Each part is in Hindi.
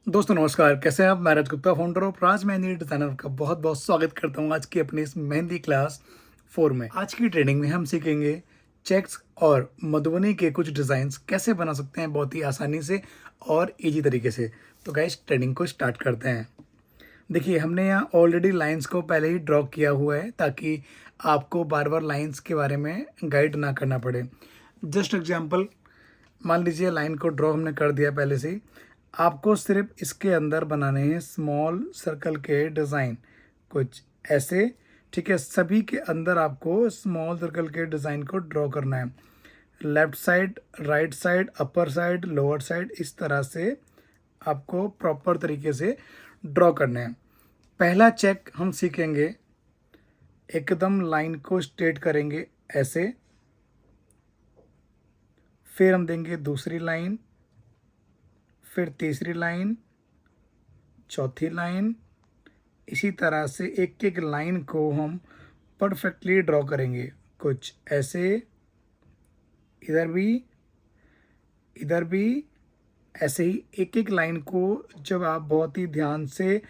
दोस्तों नमस्कार, कैसे हैं आप? मैं Raj Gupta, founder of Raj Mehndi designer का बहुत बहुत स्वागत करता हूं आज की अपनी इस मेहंदी क्लास 4 में। आज की ट्रेनिंग में हम सीखेंगे चेक्स और मधुबनी के कुछ डिज़ाइंस कैसे बना सकते हैं बहुत ही आसानी से और इजी तरीके से। तो गाइस ट्रेनिंग को स्टार्ट करते हैं। देखिए, हमने यहाँ ऑलरेडी लाइंस को पहले ही ड्रॉ किया हुआ है ताकि आपको बार बार लाइंस के बारे में गाइड ना करना पड़े। जस्ट एग्जाम्पल, मान लीजिए लाइन को ड्रॉ हमने कर दिया पहले से ही। आपको सिर्फ इसके अंदर बनाने हैं स्मॉल सर्कल के डिज़ाइन, कुछ ऐसे। ठीक है, सभी के अंदर आपको स्मॉल सर्कल के डिज़ाइन को ड्रॉ करना है। Left side, right side, upper side, lower side, इस तरह से आपको प्रॉपर तरीके से ड्रॉ करना है। पहला चेक हम सीखेंगे, एकदम लाइन को स्ट्रेट करेंगे ऐसे। फिर हम देंगे दूसरी लाइन, फिर तीसरी लाइन, चौथी लाइन। इसी तरह से एक एक लाइन को हम परफेक्टली ड्रॉ करेंगे, कुछ ऐसे। इधर भी, इधर भी ऐसे ही एक एक लाइन को जब आप बहुत ही ध्यान से,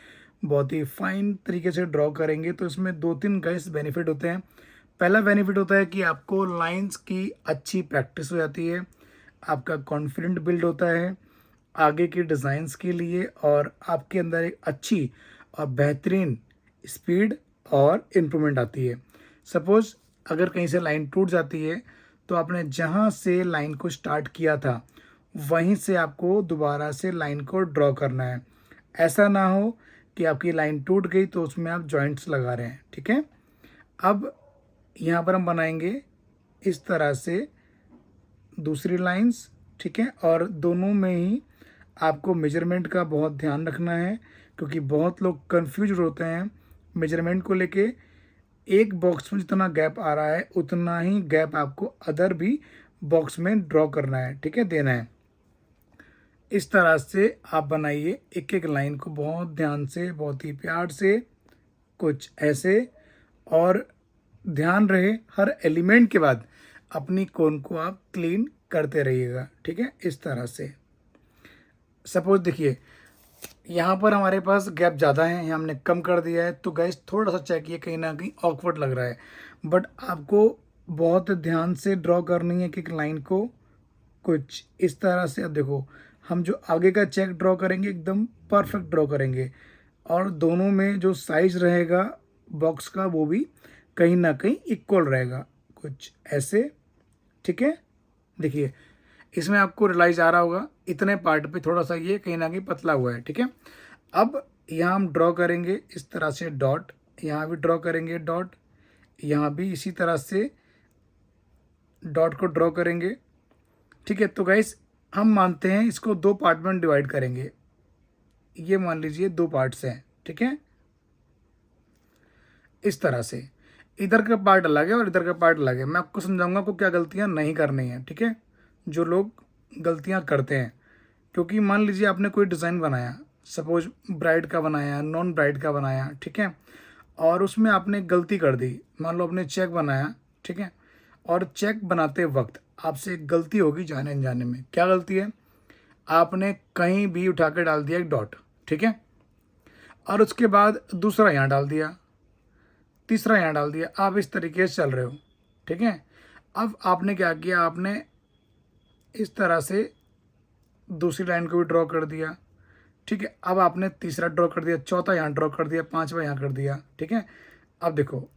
बहुत ही फाइन तरीके से ड्रॉ करेंगे तो इसमें दो तीन गाइस बेनिफिट होते हैं। पहला बेनिफिट होता है कि आपको लाइंस की अच्छी प्रैक्टिस हो जाती है, आपका कॉन्फिडेंट बिल्ड होता है आगे के डिज़ाइंस के लिए, और आपके अंदर एक अच्छी और बेहतरीन स्पीड और इम्प्रूवमेंट आती है। सपोज़ अगर कहीं से लाइन टूट जाती है तो आपने जहाँ से लाइन को स्टार्ट किया था वहीं से आपको दोबारा से लाइन को ड्रॉ करना है। ऐसा ना हो कि आपकी लाइन टूट गई तो उसमें आप जॉइंट्स लगा रहे हैं। ठीक है, अब यहाँ पर हम बनाएंगे इस तरह से दूसरी लाइंस। ठीक है, और दोनों में ही आपको मेजरमेंट का बहुत ध्यान रखना है क्योंकि बहुत लोग कंफ्यूज होते हैं मेजरमेंट को लेके। एक बॉक्स में जितना गैप आ रहा है उतना ही गैप आपको अदर भी बॉक्स में ड्रॉ करना है। ठीक है, देना है। इस तरह से आप बनाइए एक एक लाइन को बहुत ध्यान से, बहुत ही प्यार से, कुछ ऐसे। और ध्यान रहे हर एलिमेंट के बाद अपनी कोन को आप क्लीन करते रहिएगा। ठीक है, इस तरह से। सपोज देखिए, यहाँ पर हमारे पास गैप ज़्यादा है, यहाँ हमने कम कर दिया है तो गैस थोड़ा सा चेक ये कहीं ना कहीं ऑकवर्ड लग रहा है, बट आपको बहुत ध्यान से ड्रॉ करनी है कि लाइन को कुछ इस तरह से। अब देखो, हम जो आगे का चेक ड्रॉ करेंगे एकदम परफेक्ट ड्रॉ करेंगे, और दोनों में जो साइज रहेगा बॉक्स का वो भी कहीं ना कहीं इक्वल रहेगा, कुछ ऐसे। ठीक है, देखिए इसमें आपको रियलाइज आ रहा होगा इतने पार्ट पे थोड़ा सा ये कहीं ना कहीं पतला हुआ है। ठीक है, अब यहाँ हम ड्रॉ करेंगे इस तरह से डॉट, यहाँ भी ड्रॉ करेंगे डॉट, यहाँ भी इसी तरह से डॉट को ड्रॉ करेंगे। ठीक है, तो गाइस हम मानते हैं इसको दो पार्ट में डिवाइड करेंगे। ये मान लीजिए दो पार्ट्स हैं। ठीक है, इस तरह से इधर का पार्ट अलग है और इधर का पार्ट अलग है। मैं आपको समझाऊंगा आपको क्या गलतियां नहीं करनी है। ठीक है, जो लोग गलतियां करते हैं, क्योंकि मान लीजिए आपने कोई डिज़ाइन बनाया, सपोज ब्राइड का बनाया, नॉन ब्राइड का बनाया। ठीक है, और उसमें आपने गलती कर दी, मान लो आपने चेक बनाया। ठीक है, और चेक बनाते वक्त आपसे एक गलती होगी जाने अनजाने में। क्या गलती है? आपने कहीं भी उठा कर डाल दिया एक डॉट। ठीक है, और उसके बाद दूसरा यहाँ डाल दिया, तीसरा यहाँ डाल दिया, आप इस तरीके से चल रहे हो। ठीक है, अब आपने क्या किया, आपने इस तरह से दूसरी लाइन को भी ड्रॉ कर दिया। ठीक है, अब आपने तीसरा ड्रॉ कर दिया, चौथा यहाँ ड्रॉ कर दिया, पांचवा यहाँ कर दिया। ठीक है, अब देखो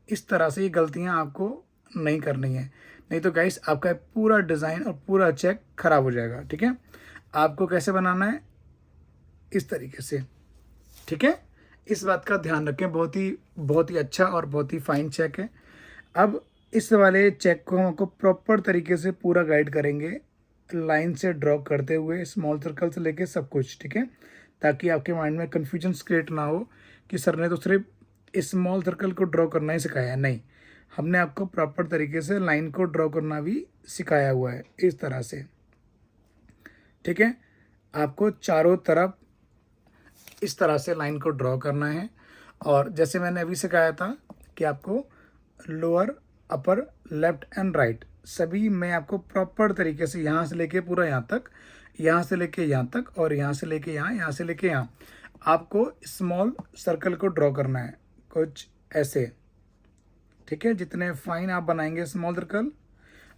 इस तरह से ये गलतियाँ आपको नहीं करनी है, नहीं तो गाइस आपका पूरा डिज़ाइन और पूरा चेक खराब हो जाएगा। ठीक है, आपको कैसे बनाना है, इस तरीके से। ठीक है, इस बात का ध्यान रखें, बहुत ही अच्छा और बहुत ही फाइन चेक है। अब इस वाले चेक को हम आपको प्रॉपर तरीके से पूरा गाइड करेंगे, लाइन से ड्रॉ करते हुए स्मॉल सर्कल से लेके सब कुछ। ठीक है, ताकि आपके माइंड में कन्फ्यूजन क्रिएट ना हो कि सर ने तो सिर्फ स्मॉल सर्कल को ड्रॉ करना ही सिखाया है। नहीं, हमने आपको प्रॉपर तरीके से लाइन को ड्रॉ करना भी सिखाया हुआ है, इस तरह से। ठीक है, आपको चारों तरफ इस तरह से लाइन को ड्रॉ करना है, और जैसे मैंने अभी सिखाया था कि आपको lower, upper, left and right सभी मैं आपको प्रॉपर तरीके से यहाँ से लेके पूरा यहाँ तक यहाँ से लेके यहाँ तक और यहाँ से लेके यहाँ से लेके यहाँ आपको स्मॉल सर्कल को ड्रॉ करना है कुछ ऐसे, ठीक है। जितने फाइन आप बनाएंगे स्मॉल सर्कल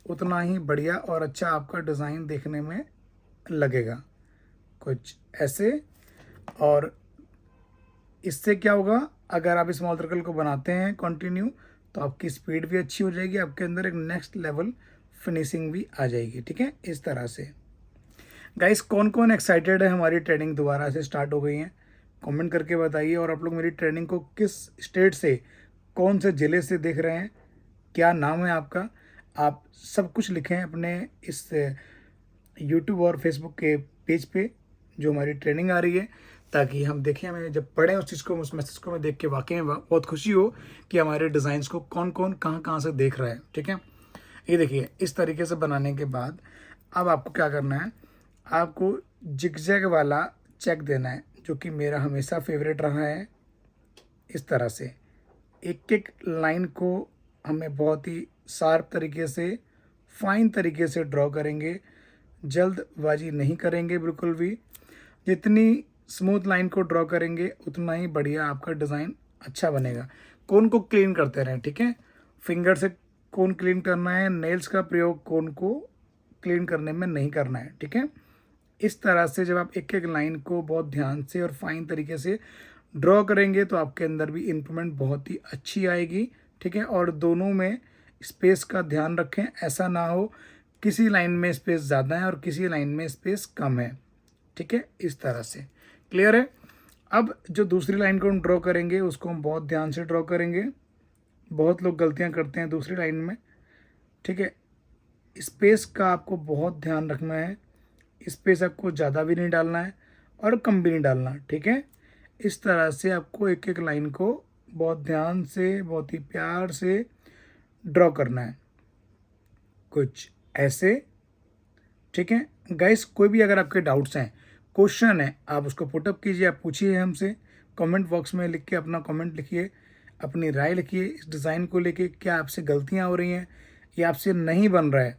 उतना ही बढ़िया और अच्छा आपका डिज़ाइन देखने में लगेगा, कुछ ऐसे। और इससे क्या होगा, अगर आप स्मॉल सर्कल को बनाते हैं कंटिन्यू तो आपकी स्पीड भी अच्छी हो जाएगी, आपके अंदर एक नेक्स्ट लेवल फिनिशिंग भी आ जाएगी, ठीक है। इस तरह से गाइस कौन कौन एक्साइटेड है, हमारी ट्रेनिंग दोबारा से स्टार्ट हो गई है, कमेंट करके बताइए। और आप लोग मेरी ट्रेनिंग को किस स्टेट से, कौन से ज़िले से देख रहे हैं, क्या नाम है आपका, आप सब कुछ लिखें अपने इस यूट्यूब और फेसबुक के पेज पे जो हमारी ट्रेनिंग आ रही है, ताकि हम देखें, हमें जब पढ़ें उस चीज़ को, उस मैसेज को मैं देख के वाकई में बहुत खुशी हो कि हमारे डिज़ाइंस को कौन कौन कहाँ कहाँ से देख रहा है, ठीक है। ये देखिए इस तरीके से बनाने के बाद अब आपको क्या करना है, आपको जिगजैग वाला चेक देना है जो कि मेरा हमेशा फेवरेट रहा है। इस तरह से एक एक लाइन को हमें बहुत ही शार्प तरीके से, फाइन तरीके से ड्रॉ करेंगे, जल्दबाजी नहीं करेंगे बिल्कुल भी। जितनी स्मूथ लाइन को ड्रॉ करेंगे उतना ही बढ़िया आपका डिज़ाइन अच्छा बनेगा। कोन को क्लीन करते रहें, ठीक है। फिंगर से कोन क्लीन करना है, नेल्स का प्रयोग कोन को क्लीन करने में नहीं करना है, ठीक है। इस तरह से जब आप एक एक लाइन को बहुत ध्यान से और फाइन तरीके से ड्रॉ करेंगे तो आपके अंदर भी इम्प्रूवमेंट बहुत ही अच्छी आएगी, ठीक है। और दोनों में स्पेस का ध्यान रखें, ऐसा ना हो किसी लाइन में स्पेस ज़्यादा है और किसी लाइन में स्पेस कम है, ठीक है। इस तरह से क्लियर है। अब जो दूसरी लाइन को हम ड्रॉ करेंगे उसको हम बहुत ध्यान से ड्रॉ करेंगे। बहुत लोग गलतियां करते हैं दूसरी लाइन में, ठीक है। स्पेस का आपको बहुत ध्यान रखना है, स्पेस आपको ज़्यादा भी नहीं डालना है और कम भी नहीं डालना, ठीक है। इस तरह से आपको एक एक लाइन को बहुत ध्यान से, बहुत ही प्यार से ड्रॉ करना है, कुछ ऐसे, ठीक है। गाइस कोई भी अगर आपके डाउट्स हैं, क्वेश्चन है, आप उसको पुटअप कीजिए, आप पूछिए हमसे, कमेंट बॉक्स में लिख के अपना कमेंट लिखिए, अपनी राय लिखिए इस डिज़ाइन को लेके, क्या आपसे गलतियां हो रही हैं या आपसे नहीं बन रहा है,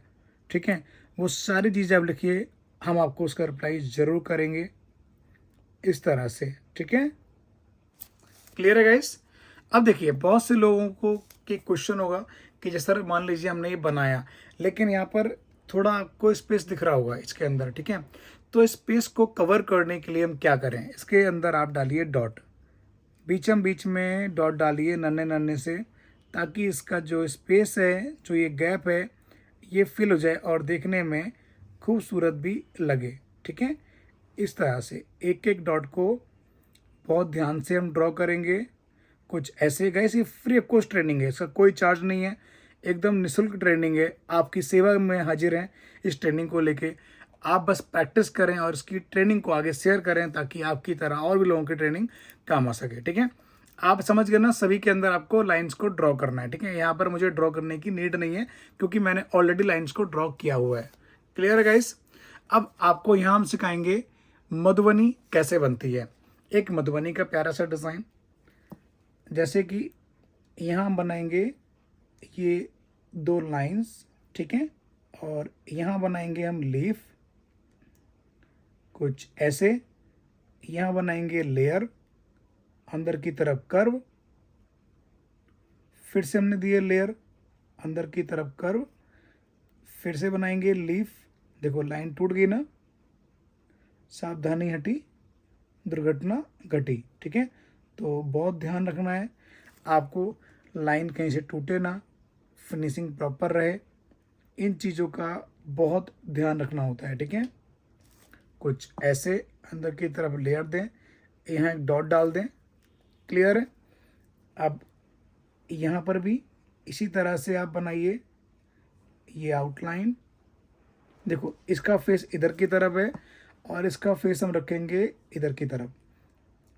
ठीक है। वो सारी चीज़ें आप लिखिए, हम आपको उसका रिप्लाई ज़रूर करेंगे इस तरह से, ठीक है। क्लियर है गाइस। अब देखिए बहुत से लोगों को के क्वेश्चन होगा कि जैसे सर मान लीजिए हमने ये बनाया लेकिन यहाँ पर थोड़ा आपको स्पेस दिख रहा होगा इसके अंदर, ठीक है। तो स्पेस को कवर करने के लिए हम क्या करें, इसके अंदर आप डालिए डॉट, बीच में डॉट डालिए नन्हे नन्हे से, ताकि इसका जो स्पेस है, जो ये गैप है, ये फिल हो जाए और देखने में खूबसूरत भी लगे, ठीक है। इस तरह से एक एक डॉट को बहुत ध्यान से हम ड्रॉ करेंगे, कुछ ऐसे। गाइस ये फ्री ऑफ कॉस्ट ट्रेनिंग है, इसका कोई चार्ज नहीं है, एकदम निःशुल्क ट्रेनिंग है, आपकी सेवा में हाजिर हैं इस ट्रेनिंग को लेके। आप बस प्रैक्टिस करें और इसकी ट्रेनिंग को आगे शेयर करें ताकि आपकी तरह और भी लोगों की ट्रेनिंग काम आ सके, ठीक है। आप समझ गए ना, सभी के अंदर आपको लाइंस को ड्रॉ करना है, ठीक है। यहाँ पर मुझे ड्रॉ करने की नीड नहीं है क्योंकि मैंने ऑलरेडी लाइंस को ड्रॉ किया हुआ है। क्लियर है गाइस। अब आपको यहाँ हम सिखाएंगे मधुबनी कैसे बनती है, एक मधुबनी का प्यारा सा डिज़ाइन। जैसे कि यहाँ हम बनाएंगे ये दो लाइंस, ठीक है, और यहाँ बनाएंगे हम लीफ, कुछ ऐसे। यहाँ बनाएंगे लेयर, अंदर की तरफ कर्व, फिर से हमने दिए लेयर, अंदर की तरफ कर्व, फिर से बनाएंगे लीफ। देखो लाइन टूट गई ना, सावधानी हटी दुर्घटना घटी, ठीक है। तो बहुत ध्यान रखना है आपको, लाइन कहीं से टूटे ना, फिनिशिंग प्रॉपर रहे, इन चीज़ों का बहुत ध्यान रखना होता है, ठीक है। कुछ ऐसे अंदर की तरफ लेयर दें, यहाँ एक डॉट डाल दें। क्लियर है। अब यहाँ पर भी इसी तरह से आप बनाइए ये आउटलाइन। देखो इसका फेस इधर की तरफ है और इसका फेस हम रखेंगे इधर की तरफ।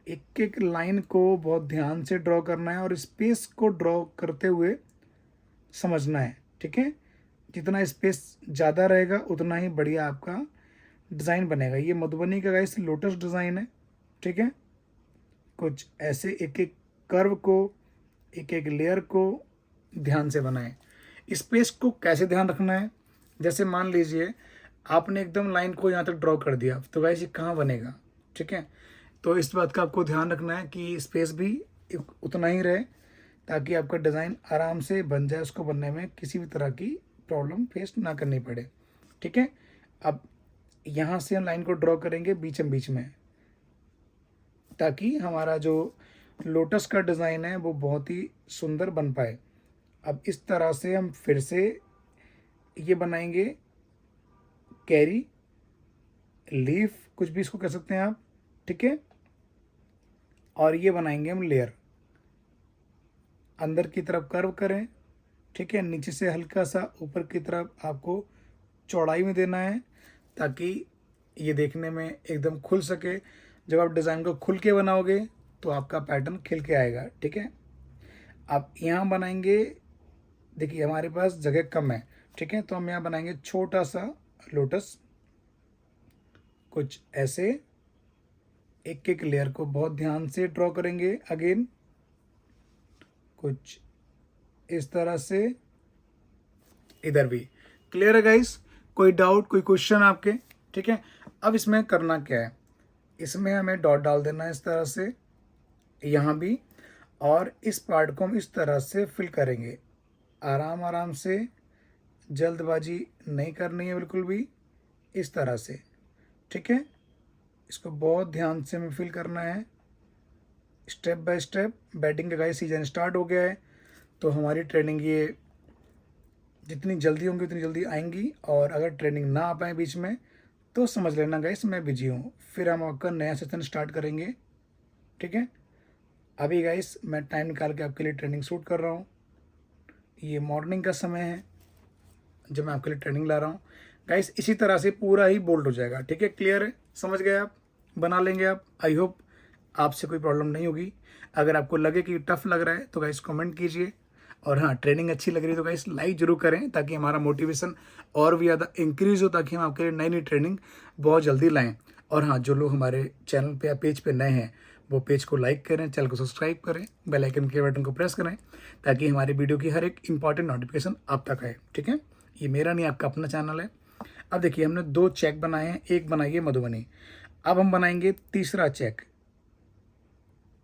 एक एक लाइन को बहुत ध्यान से ड्रॉ करना है और स्पेस को ड्रॉ करते हुए समझना है, ठीक है। जितना स्पेस ज़्यादा रहेगा उतना ही बढ़िया आपका डिज़ाइन बनेगा। ये मधुबनी का गाइस लोटस डिज़ाइन है, ठीक है। कुछ ऐसे एक एक कर्व को, एक एक लेयर को ध्यान से बनाएं। स्पेस को कैसे ध्यान रखना है, जैसे मान लीजिए आपने एकदम लाइन को यहाँ तक ड्रॉ कर दिया, तो गाइस ये कहाँ बनेगा, ठीक है। तो इस बात का आपको ध्यान रखना है कि स्पेस भी उतना ही रहे, ताकि आपका डिज़ाइन आराम से बन जाए, उसको बनने में किसी भी तरह की प्रॉब्लम फेस ना करनी पड़े, ठीक है। अब यहाँ से हम लाइन को ड्रॉ करेंगे बीच में, ताकि हमारा जो लोटस का डिज़ाइन है वो बहुत ही सुंदर बन पाए। अब इस तरह से हम फिर से ये बनाएंगे कैरी, लीफ, कुछ भी इसको कह सकते हैं आप, ठीक है। और ये बनाएंगे हम लेयर, अंदर की तरफ कर्व करें, ठीक है। नीचे से हल्का सा ऊपर की तरफ आपको चौड़ाई में देना है, ताकि ये देखने में एकदम खुल सके। जब आप डिज़ाइन को खुल के बनाओगे तो आपका पैटर्न खिल के आएगा, ठीक है। आप यहाँ बनाएंगे, देखिए हमारे पास जगह कम है, ठीक है, तो हम यहाँ बनाएंगे छोटा सा लोटस, कुछ ऐसे एक एक लेयर को बहुत ध्यान से ड्रॉ करेंगे। अगेन कुछ इस तरह से, इधर भी। क्लियर है गाइस? कोई डाउट, कोई क्वेश्चन आपके? ठीक है। अब इसमें करना क्या है, इसमें हमें डॉट डाल देना है इस तरह से, यहाँ भी, और इस पार्ट को हम इस तरह से फिल करेंगे। आराम आराम से, जल्दबाजी नहीं करनी है बिल्कुल भी, इस तरह से, ठीक है। इसको बहुत ध्यान से हमें फिल करना है, स्टेप बाय स्टेप। बैटिंग का गाइस सीजन स्टार्ट हो गया है, तो हमारी ट्रेनिंग ये जितनी जल्दी होंगी उतनी जल्दी आएंगी, और अगर ट्रेनिंग ना आ पाए बीच में तो समझ लेना गाइस मैं बिजी हूँ, फिर हम आपका नया सेशन स्टार्ट करेंगे, ठीक है। अभी गाइस मैं टाइम निकाल के आपके लिए ट्रेनिंग शूट कर रहा हूँ। ये मॉर्निंग का समय है जब मैं आपके लिए ट्रेनिंग ला रहा हूँ गाइस। इसी तरह से पूरा ही बोल्ड हो जाएगा, ठीक है। क्लियर है? समझ गए आप? बना लेंगे आप। आई होप आपसे कोई प्रॉब्लम नहीं होगी। अगर आपको लगे कि टफ लग रहा है तो गाइस कमेंट कीजिए, और हाँ, ट्रेनिंग अच्छी लग रही है तो गाइस लाइक जरूर करें, ताकि हमारा मोटिवेशन और भी ज़्यादा इंक्रीज़ हो, ताकि हम आपके लिए नई नई ट्रेनिंग बहुत जल्दी लाएं। और हाँ, जो लोग हमारे चैनल पे या पेज पे नए हैं वो पेज को लाइक करें, चैनल को सब्सक्राइब करें, बेल आइकन के बटन को प्रेस करें, ताकि हमारी वीडियो की हर एक इंपॉर्टेंट नोटिफिकेशन आप तक आए, ठीक है। ये मेरा नहीं, आपका अपना चैनल है। अब देखिए हमने 2 चेक बनाए हैं, एक बनाई है मधुबनी, अब हम बनाएंगे तीसरा चेक।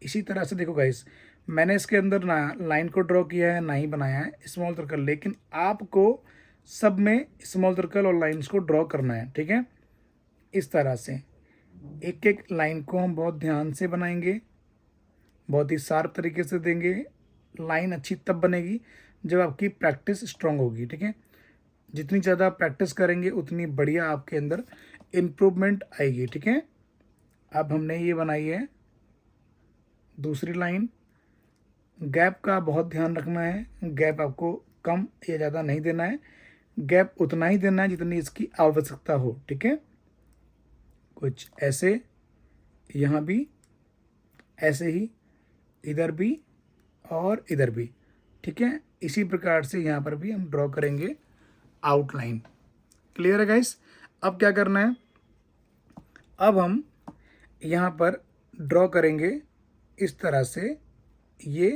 इसी तरह से देखो गाइस, मैंने इसके अंदर ना लाइन को ड्रॉ किया है ना ही बनाया है स्मॉल सर्कल, लेकिन आपको सब में स्मॉल सर्कल और लाइंस को ड्रॉ करना है, ठीक है। इस तरह से एक एक लाइन को हम बहुत ध्यान से बनाएंगे, बहुत ही शार्प तरीके से देंगे। लाइन अच्छी तब बनेगी जब आपकी प्रैक्टिस स्ट्रांग होगी, ठीक है। जितनी ज़्यादा प्रैक्टिस करेंगे उतनी बढ़िया आपके अंदर इम्प्रूवमेंट आएगी, ठीक है। अब हमने ये बनाई है दूसरी लाइन। गैप का बहुत ध्यान रखना है, गैप आपको कम या ज़्यादा नहीं देना है, गैप उतना ही देना है जितनी इसकी आवश्यकता हो, ठीक है। कुछ ऐसे, यहाँ भी ऐसे ही, इधर भी और इधर भी, ठीक है। इसी प्रकार से यहाँ पर भी हम ड्रॉ करेंगे आउटलाइन। क्लियर है गाइस? अब क्या करना है, अब हम यहाँ पर ड्रॉ करेंगे इस तरह से ये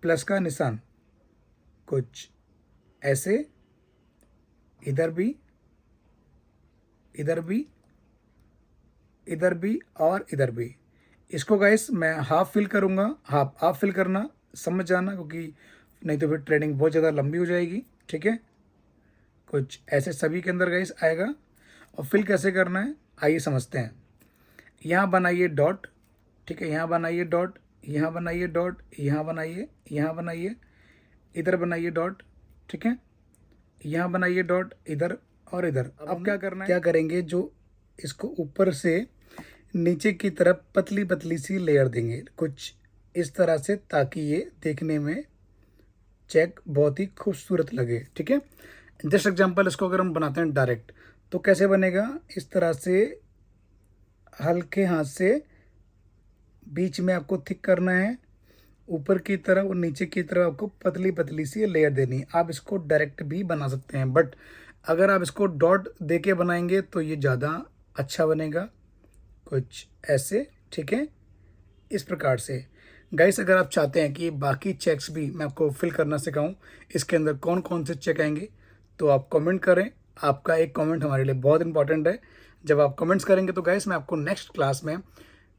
प्लस का निशान, कुछ ऐसे, इधर भी, इधर भी, इधर भी और इधर भी। इसको गाइस मैं हाफ फिल करूँगा, हाफ फिल करना समझ जाना, क्योंकि नहीं तो फिर ट्रेनिंग बहुत ज़्यादा लंबी हो जाएगी, ठीक है। कुछ ऐसे सभी के अंदर गाइस आएगा। और फिल कैसे करना है आइए समझते हैं। यहाँ बनाइए डॉट, ठीक है, यहाँ बनाइए डॉट, यहाँ बनाइए डॉट, यहाँ बनाइए, यहाँ बनाइए, इधर बनाइए डॉट, ठीक है, यहाँ बनाइए डॉट, इधर और इधर। अब क्या करना है, क्या करेंगे, जो इसको ऊपर से नीचे की तरफ पतली पतली सी लेयर देंगे कुछ इस तरह से, ताकि ये देखने में चेक बहुत ही खूबसूरत लगे, ठीक है। जस्ट एग्जांपल, इसको अगर हम बनाते हैं डायरेक्ट तो कैसे बनेगा, इस तरह से हल्के हाथ से बीच में आपको थिक करना है, ऊपर की तरफ और नीचे की तरफ आपको पतली पतली सी लेयर देनी है। आप इसको डायरेक्ट भी बना सकते हैं, बट अगर आप इसको डॉट दे के बनाएंगे तो ये ज़्यादा अच्छा बनेगा। कुछ ऐसे, ठीक है, इस प्रकार से। गाइस अगर आप चाहते हैं कि बाकी चेक्स भी मैं आपको फिल करना सिखाऊं, इसके अंदर कौन कौन से चेक आएंगे, तो आप कमेंट करें, आपका एक कमेंट हमारे लिए बहुत इंपॉर्टेंट है। जब आप कमेंट्स करेंगे तो गाइस मैं आपको नेक्स्ट क्लास में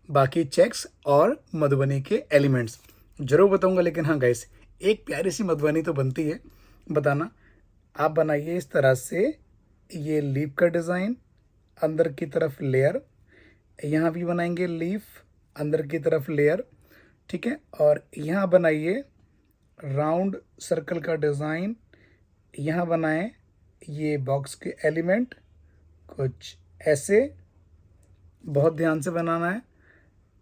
बाकी चेक्स और मधुबनी के एलिमेंट्स जरूर बताऊंगा। लेकिन हाँ गाइस, एक प्यारी सी मधुबनी तो बनती है, बताना। आप बनाइए इस तरह से ये लीफ का डिज़ाइन, अंदर की तरफ लेयर, यहाँ भी बनाएंगे लीफ, अंदर की तरफ लेयर, ठीक है। और यहाँ बनाइए राउंड सर्कल का डिज़ाइन, यहाँ बनाएं ये बॉक्स के एलिमेंट कुछ ऐसे, बहुत ध्यान से बनाना है।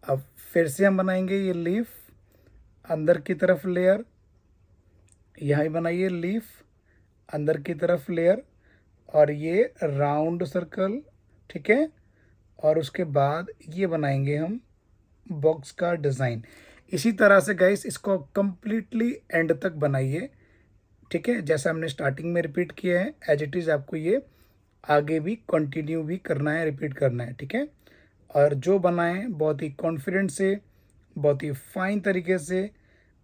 अब फिर से हम बनाएंगे ये लीफ, अंदर की तरफ लेयर, यहाँ भी बनाइए लीफ, अंदर की तरफ लेयर, और ये राउंड सर्कल, ठीक है। और उसके बाद ये बनाएंगे हम बॉक्स का डिज़ाइन। इसी तरह से गाइस इसको कंप्लीटली एंड तक बनाइए, ठीक है। जैसा हमने स्टार्टिंग में रिपीट किया है एज इट इज़ आपको ये आगे भी कंटिन्यू भी करना है, रिपीट करना है, ठीक है। और जो बनाएं बहुत ही कॉन्फिडेंट से, बहुत ही फाइन तरीके से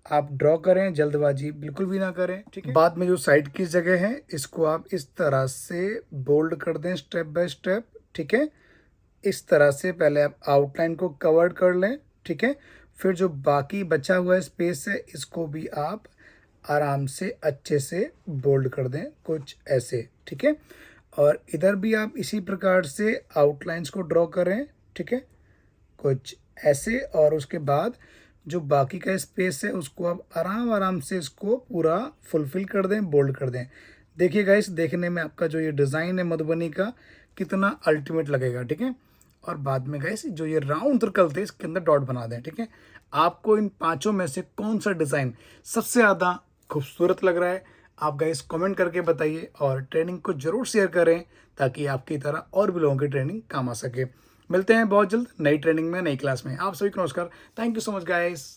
आप ड्रॉ करें, जल्दबाजी बिल्कुल भी ना करें, ठीक है। बाद में जो साइड की जगह है इसको आप इस तरह से बोल्ड कर दें स्टेप बाय स्टेप, ठीक है। इस तरह से पहले आप आउटलाइन को कवर कर लें, ठीक है। फिर जो बाकी बचा हुआ स्पेस है इसको भी आप आराम से अच्छे से बोल्ड कर दें कुछ ऐसे, ठीक है। और इधर भी आप इसी प्रकार से आउटलाइंस को ड्रॉ करें, ठीक है, कुछ ऐसे। और उसके बाद जो बाकी का स्पेस है उसको आप आराम आराम से इसको पूरा फुलफिल कर दें, बोल्ड कर दें। देखिए गाइस, देखने में आपका जो ये डिज़ाइन है मधुबनी का कितना अल्टीमेट लगेगा, ठीक है। और बाद में गाइस जो ये राउंड सर्कल थे इसके अंदर डॉट बना दें, ठीक है। आपको इन पांचों में से कौन सा डिज़ाइन सबसे ज़्यादा खूबसूरत लग रहा है, आप गाइस कमेंट करके बताइए। और ट्रेनिंग को जरूर शेयर करें ताकि आपकी तरह और भी लोगों की ट्रेनिंग काम आ सके। मिलते हैं बहुत जल्द नई ट्रेनिंग में, नई क्लास में। आप सभी को नमस्कार। Thank you so much guys.